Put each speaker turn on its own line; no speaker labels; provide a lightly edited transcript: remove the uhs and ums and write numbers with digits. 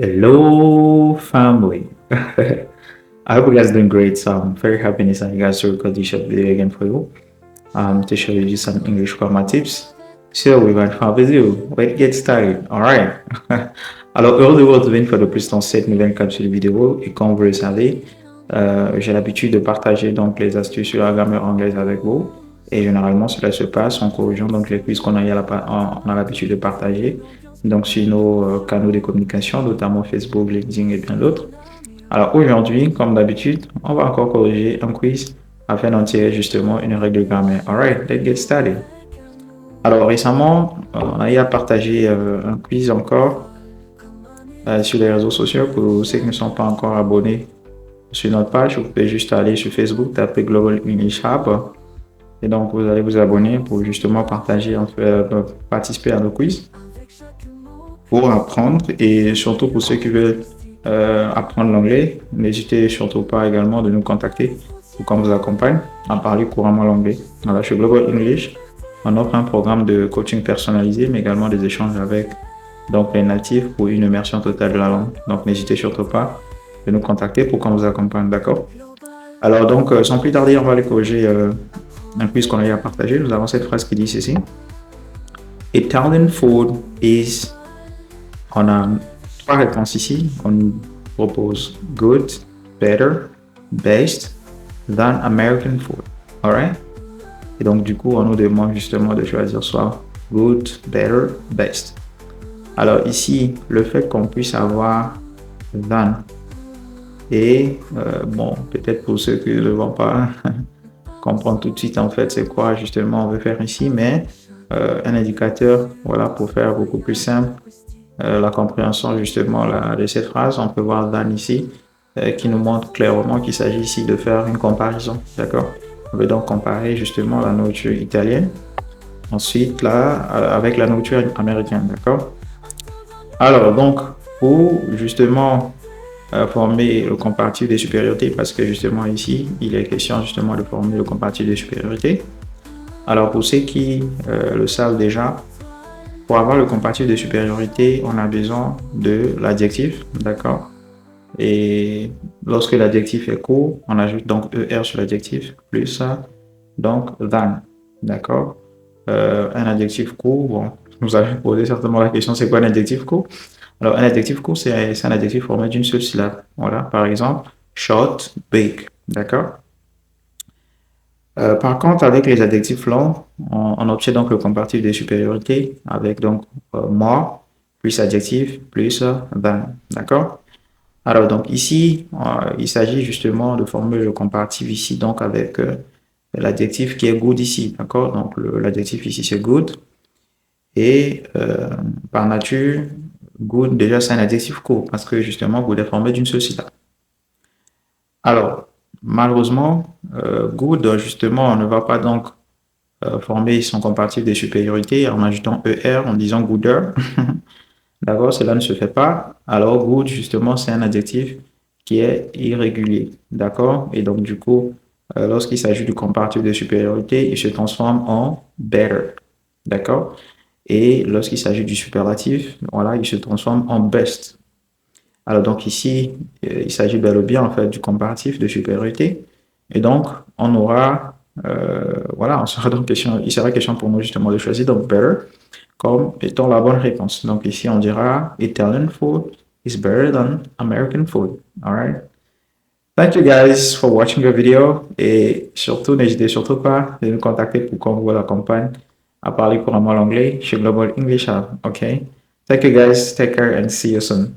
Hello, family. I hope you guys doing great. So I'm very happy that you guys to record this short video again for you. To show you some English grammar tips. So we're going to have with you. Let's get started. Alright. Alors, heureux de vous retrouver une fois de plus dans cette nouvelle capsule vidéo. Et comme vous le savez, j'ai l'habitude de partager donc les astuces sur la grammaire anglaise avec vous. Et généralement, cela se passe en corrigeant donc les quiz qu'on a l'habitude de partager donc sur nos canaux de communication, notamment Facebook, LinkedIn et bien d'autres. Alors aujourd'hui, comme d'habitude, on va encore corriger un quiz afin d'en tirer justement une règle de grammaire. Alright, let's get started. Alors récemment, on a eu à partager un quiz encore sur les réseaux sociaux. Pour ceux qui ne sont pas encore abonnés sur notre page, vous pouvez juste aller sur Facebook, taper Global English Hub. Et donc, vous allez vous abonner pour justement partager, participer à nos quiz pour apprendre et surtout pour ceux qui veulent apprendre l'anglais, n'hésitez surtout pas également de nous contacter pour qu'on vous accompagne à parler couramment l'anglais. Voilà, chez Global English, on offre un programme de coaching personnalisé, mais également des échanges avec donc, les natifs pour une immersion totale de la langue. Donc, n'hésitez surtout pas de nous contacter pour qu'on vous accompagne, d'accord? Alors, donc, sans plus tarder, on va aller corriger un quiz qu'on a eu à partager. Nous avons cette phrase qui dit ceci. Italian food is... On a trois réponses ici. On propose good, better, best than American food. Alright? Et donc, du coup, on nous demande justement de choisir soit good, better, best. Alors ici, le fait qu'on puisse avoir than et bon, peut-être pour ceux qui ne vont pas comprendre tout de suite en fait c'est quoi justement on veut faire ici, mais un indicateur, voilà, pour faire beaucoup plus simple la compréhension justement de cette phrase, on peut voir than ici qui nous montre clairement qu'il s'agit ici de faire une comparaison, d'accord? On veut donc comparer justement la nourriture italienne, ensuite là avec la nourriture américaine, d'accord? Alors donc pour justement former le comparatif de supériorité, parce que justement ici il est question justement de former le comparatif de supériorité. Alors pour ceux qui le savent déjà, pour avoir le comparatif de supériorité, on a besoin de l'adjectif, d'accord? Et lorsque l'adjectif est court, on ajoute donc ER sur l'adjectif, plus donc than, d'accord? Un adjectif court, bon, vous allez poser certainement la question, c'est quoi un adjectif court? Alors, un adjectif court, c'est un adjectif formé d'une seule syllabe. Voilà, par exemple, short, big, d'accord? Par contre, avec les adjectifs longs, on obtient donc le comparatif de supériorité avec donc more, plus adjectif, plus than, d'accord? Alors, donc ici, il s'agit justement de former le comparatif ici, donc avec l'adjectif qui est good ici, d'accord? Donc, l'adjectif ici, c'est good. Et par nature, good, déjà, c'est un adjectif court, parce que justement, good est formé d'une seule syllabe. Alors, malheureusement, good, justement, on ne va pas donc former son comparatif de supériorité en ajoutant ER, en disant gooder. D'accord, cela ne se fait pas. Alors, good, justement, c'est un adjectif qui est irrégulier. D'accord? Et donc, du coup, lorsqu'il s'agit du comparatif de supériorité, il se transforme en better. D'accord? Et lorsqu'il s'agit du superlatif, voilà, il se transforme en best. Alors, donc ici, il s'agit bel et bien, en fait, du comparatif de supériorité. Et donc, on aura, voilà, il sera question pour nous justement de choisir donc better comme étant la bonne réponse. Donc ici, on dira Italian food is better than American food. All right. Thank you guys for watching the video. Et surtout, n'hésitez surtout pas de nous contacter pour qu'on vous accompagne à parler couramment l'anglais chez Global English Hub. OK? Thank you guys. Take care and see you soon.